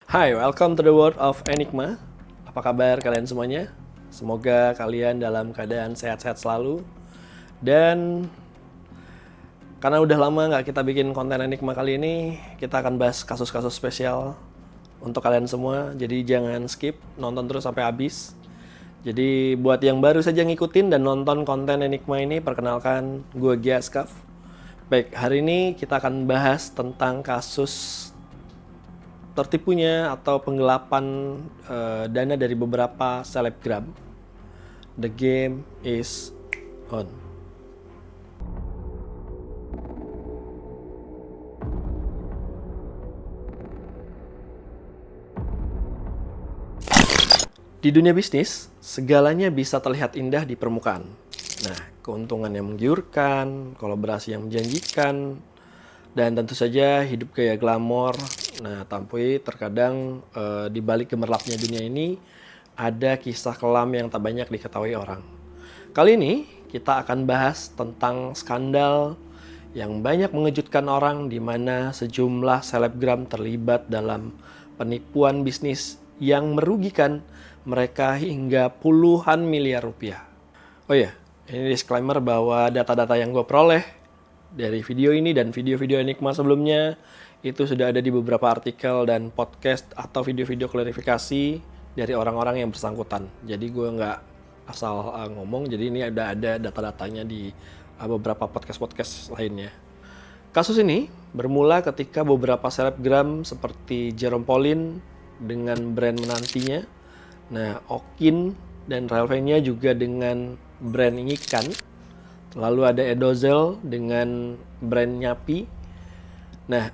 Hai, welcome to the world of Enigma. Apa kabar kalian semuanya? Semoga kalian dalam keadaan sehat-sehat selalu. Dan karena udah lama nggak kita bikin konten Enigma kali ini, kita akan bahas kasus-kasus spesial untuk kalian semua. Jadi jangan skip, nonton terus sampai habis. Jadi buat yang baru saja ngikutin dan nonton konten Enigma ini, perkenalkan gue Giaskaf. Baik, hari ini kita akan bahas tentang kasus tertipunya atau penggelapan dana dari beberapa selebgram. The game is on. Di dunia bisnis, segalanya bisa terlihat indah di permukaan. Nah, keuntungan yang menggiurkan, kolaborasi yang menjanjikan, dan tentu saja hidup gaya glamor. Nah, tapi terkadang di balik gemerlapnya dunia ini ada kisah kelam yang tak banyak diketahui orang. Kali ini kita akan bahas tentang skandal yang banyak mengejutkan orang, di mana sejumlah selebgram terlibat dalam penipuan bisnis yang merugikan mereka hingga puluhan miliar rupiah. Oh ya, ini disclaimer bahwa data-data yang gue peroleh dari video ini dan video-video Enigma sebelumnya itu sudah ada di beberapa artikel dan podcast atau video-video klarifikasi dari orang-orang yang bersangkutan. Jadi gue nggak asal ngomong, jadi ini ada data-datanya di beberapa podcast-podcast lainnya. Kasus ini bermula ketika beberapa selebgram seperti Jerome Pauline dengan brand menantinya, nah Okin dan Ralphenia juga dengan brand ikan. Lalu ada Edozel dengan brand Nyapi. Nah,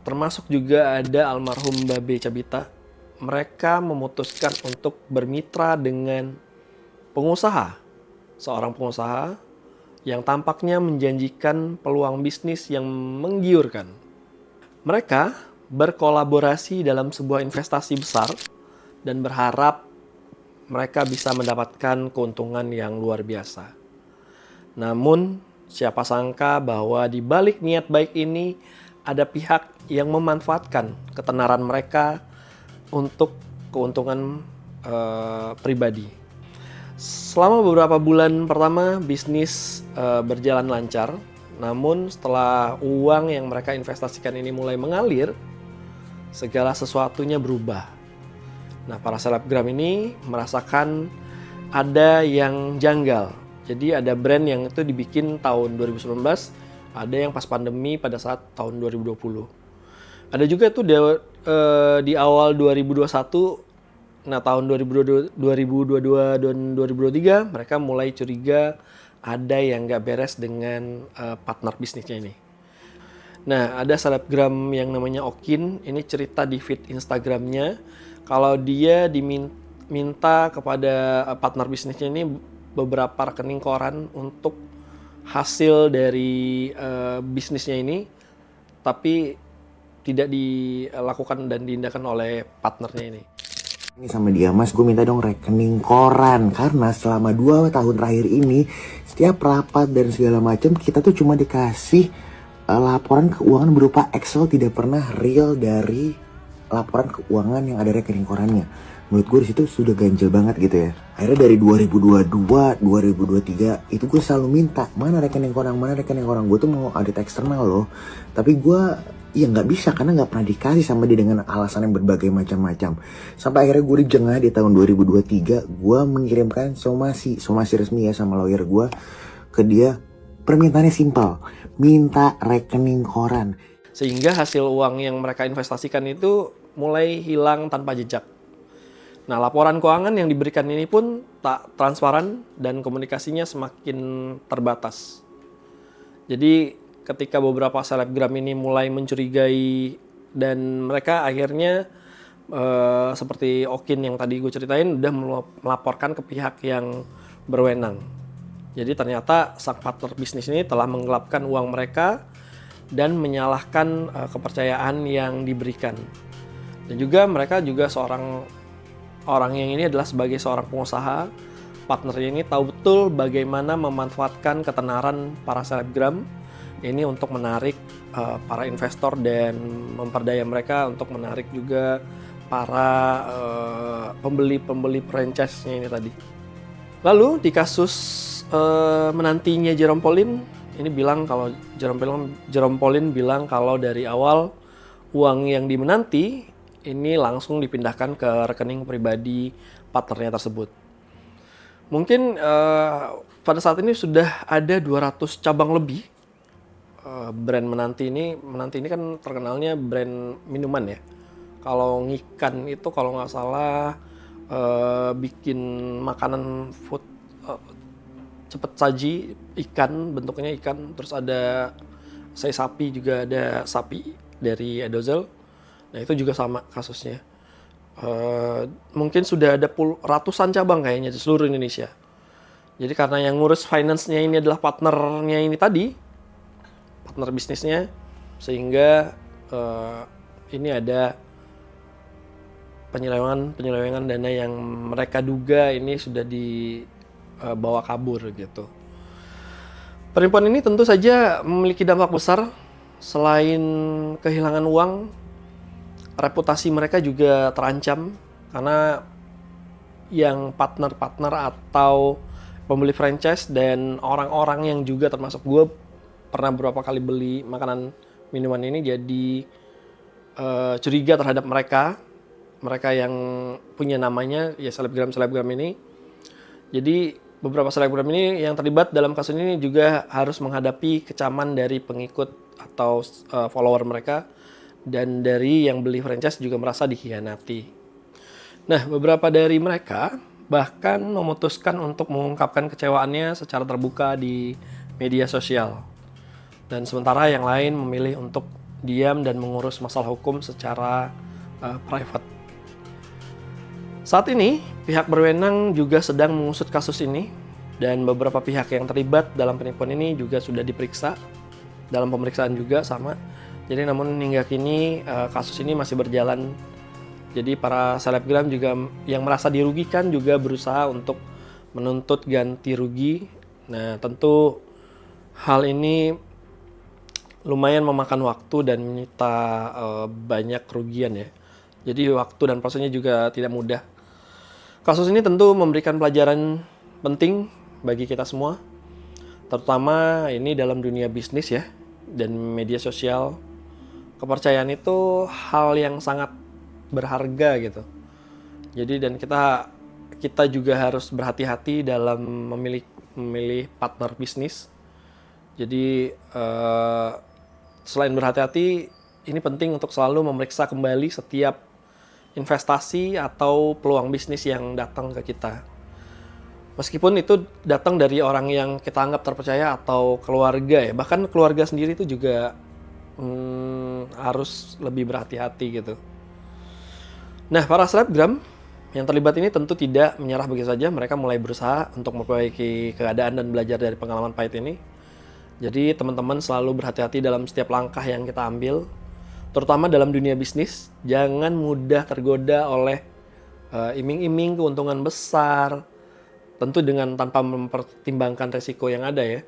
termasuk juga ada almarhum Babe Cabita. Mereka memutuskan untuk bermitra dengan seorang pengusaha yang tampaknya menjanjikan peluang bisnis yang menggiurkan. Mereka berkolaborasi dalam sebuah investasi besar dan berharap mereka bisa mendapatkan keuntungan yang luar biasa. Namun, siapa sangka bahwa di balik niat baik ini ada pihak yang memanfaatkan ketenaran mereka untuk keuntungan pribadi. Selama beberapa bulan pertama, bisnis berjalan lancar. Namun, setelah uang yang mereka investasikan ini mulai mengalir, segala sesuatunya berubah. Nah, para selebgram ini merasakan ada yang janggal. Jadi ada brand yang itu dibikin tahun 2019, ada yang pas pandemi pada saat tahun 2020. Ada juga tuh di awal 2021, nah tahun 2022 dan 2023 mereka mulai curiga ada yang nggak beres dengan partner bisnisnya ini. Nah, ada selebgram yang namanya Okin, ini cerita di feed Instagramnya kalau dia diminta kepada partner bisnisnya ini beberapa rekening koran untuk hasil dari bisnisnya ini, tapi tidak dilakukan dan diindahkan oleh partnernya ini. Ini sama dia, Mas, gue minta dong rekening koran. Karena selama 2 tahun terakhir ini, setiap rapat dan segala macam, kita tuh cuma dikasih laporan keuangan berupa Excel, tidak pernah real dari laporan keuangan yang ada rekening korannya. Menurut gue disitu sudah ganjel banget gitu ya. Akhirnya dari 2022, 2023 itu gue selalu minta mana rekening koran. Gue tuh mau audit eksternal loh. Tapi gue ya nggak bisa karena nggak pernah dikasih sama dia dengan alasan yang berbagai macam-macam. Sampai akhirnya gue dijengah di tahun 2023, gue mengirimkan somasi resmi ya sama lawyer gue ke dia. Permintaannya simpel, minta rekening koran. Sehingga hasil uang yang mereka investasikan itu mulai hilang tanpa jejak. Nah, laporan keuangan yang diberikan ini pun tak transparan dan komunikasinya semakin terbatas. Jadi, ketika beberapa selebgram ini mulai mencurigai dan mereka akhirnya seperti Okin yang tadi gue ceritain udah melaporkan ke pihak yang berwenang. Jadi ternyata sang partner bisnis ini telah menggelapkan uang mereka dan menyalahkan kepercayaan yang diberikan. Dan juga mereka juga orang yang ini adalah sebagai seorang pengusaha, partnernya ini tahu betul bagaimana memanfaatkan ketenaran para selebgram ini untuk menarik para investor dan memperdaya mereka untuk menarik juga para pembeli franchise-nya ini tadi. Lalu di kasus menantinya Jerome Pauline, ini bilang kalau Jerome Pauline bilang kalau dari awal uang yang dimenanti ini langsung dipindahkan ke rekening pribadi partnernya tersebut. Mungkin pada saat ini sudah ada 200 cabang lebih brand Menanti ini. Menanti ini kan terkenalnya brand minuman ya. Kalau Ngikan itu kalau nggak salah bikin makanan food cepet saji, ikan, bentuknya ikan. Terus ada sei sapi, juga ada sapi dari Edozel. Nah itu juga sama kasusnya. Mungkin sudah ada ratusan cabang kayaknya di seluruh Indonesia. Jadi karena yang ngurus finance-nya ini adalah partnernya ini tadi, partner bisnisnya, sehingga ini ada penyelewengan dana yang mereka duga ini sudah dibawa kabur gitu. Penipuan ini tentu saja memiliki dampak besar. Selain kehilangan uang, reputasi mereka juga terancam karena yang partner-partner atau pembeli franchise dan orang-orang yang juga termasuk gue pernah beberapa kali beli makanan minuman ini jadi curiga terhadap mereka yang punya namanya ya selebgram ini. Jadi beberapa selebgram ini yang terlibat dalam kasus ini juga harus menghadapi kecaman dari pengikut atau follower mereka, dan dari yang beli franchise juga merasa dikhianati. Nah, beberapa dari mereka bahkan memutuskan untuk mengungkapkan kecewaannya secara terbuka di media sosial. Dan sementara yang lain memilih untuk diam dan mengurus masalah hukum secara private. Saat ini, pihak berwenang juga sedang mengusut kasus ini, dan beberapa pihak yang terlibat dalam penipuan ini juga sudah diperiksa. Dalam pemeriksaan juga sama. Jadi namun hingga kini kasus ini masih berjalan. Jadi para selebgram juga yang merasa dirugikan juga berusaha untuk menuntut ganti rugi. Nah tentu hal ini lumayan memakan waktu dan menyita banyak kerugian ya. Jadi waktu dan prosesnya juga tidak mudah. Kasus ini tentu memberikan pelajaran penting bagi kita semua, terutama ini dalam dunia bisnis ya dan media sosial. Kepercayaan itu hal yang sangat berharga gitu. Jadi dan kita juga harus berhati-hati dalam memilih partner bisnis. Jadi selain berhati-hati, ini penting untuk selalu memeriksa kembali setiap investasi atau peluang bisnis yang datang ke kita. Meskipun itu datang dari orang yang kita anggap terpercaya atau keluarga ya, bahkan keluarga sendiri itu juga harus lebih berhati-hati gitu. Nah, para selebgram yang terlibat ini tentu tidak menyerah begitu saja. Mereka mulai berusaha untuk memperbaiki keadaan dan belajar dari pengalaman pahit ini. Jadi teman-teman selalu berhati-hati dalam setiap langkah yang kita ambil, terutama dalam dunia bisnis. Jangan mudah tergoda oleh iming-iming keuntungan besar, tentu dengan tanpa mempertimbangkan resiko yang ada ya.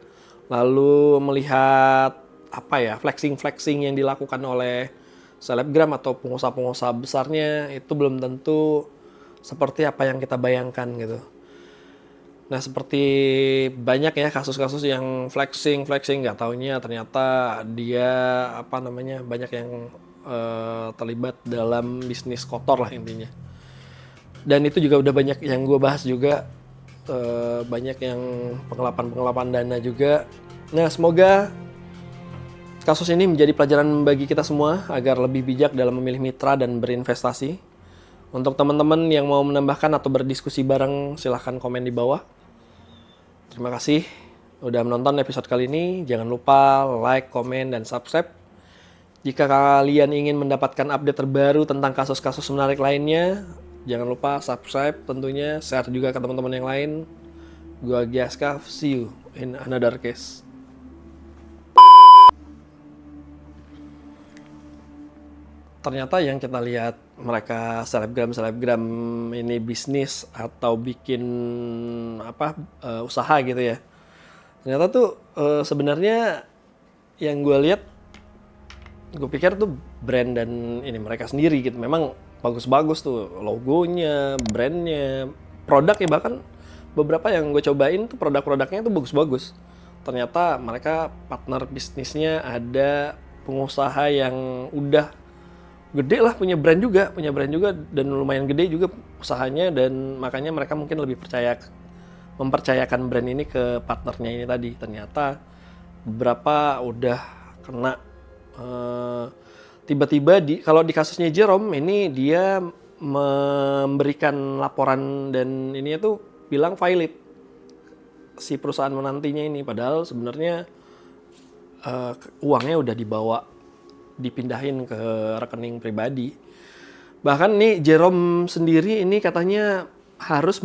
Lalu melihat flexing yang dilakukan oleh selebgram atau pengusaha-pengusaha besarnya itu belum tentu seperti apa yang kita bayangkan gitu. Nah, seperti banyak ya kasus-kasus yang flexing nggak taunya ternyata dia banyak yang terlibat dalam bisnis kotor lah intinya. Dan itu juga udah banyak yang gue bahas juga, banyak yang penggelapan dana juga. Nah, semoga kasus ini menjadi pelajaran bagi kita semua agar lebih bijak dalam memilih mitra dan berinvestasi. Untuk teman-teman yang mau menambahkan atau berdiskusi bareng, silahkan komen di bawah. Terima kasih udah menonton episode kali ini. Jangan lupa like, komen, dan subscribe. Jika kalian ingin mendapatkan update terbaru tentang kasus-kasus menarik lainnya, jangan lupa subscribe tentunya, share juga ke teman-teman yang lain. Gua Giaska, see you in another case. Ternyata yang kita lihat mereka selebgram ini bisnis atau bikin usaha gitu ya. Ternyata tuh sebenarnya yang gue lihat, gue pikir tuh brand dan ini mereka sendiri gitu. Memang bagus-bagus tuh logonya, brandnya, produk ya, bahkan beberapa yang gue cobain tuh produk-produknya tuh bagus-bagus. Ternyata mereka partner bisnisnya ada pengusaha yang udah gede lah, punya brand juga dan lumayan gede juga usahanya, dan makanya mereka mungkin lebih mempercayakan brand ini ke partnernya ini tadi. Ternyata beberapa udah kena tiba-tiba kalau di kasusnya Jerome ini dia memberikan laporan dan ini tuh bilang valid si perusahaan menantinya ini, padahal sebenarnya uangnya udah dipindahin ke rekening pribadi. Bahkan nih Jerome sendiri ini katanya harus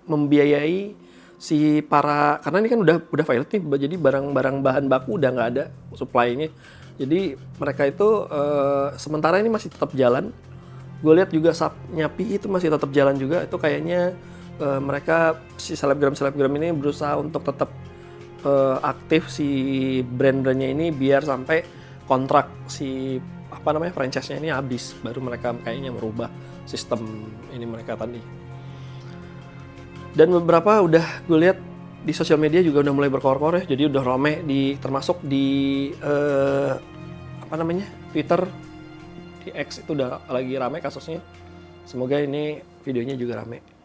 membiayai si karena ini kan udah valid nih, jadi barang-barang bahan baku udah nggak ada supply-nya. Jadi mereka itu sementara ini masih tetap jalan. Gue lihat juga Nyapi itu masih tetap jalan juga. Itu kayaknya mereka si selebgram ini berusaha untuk tetap aktif si brand-brandnya ini biar sampai kontrak si franchise-nya ini habis, baru mereka kayaknya merubah sistem ini mereka tadi. Dan beberapa udah gue lihat di sosial media juga udah mulai berkor-kor ya, jadi udah rame termasuk di Twitter, di X itu udah lagi rame kasusnya. Semoga ini videonya juga rame.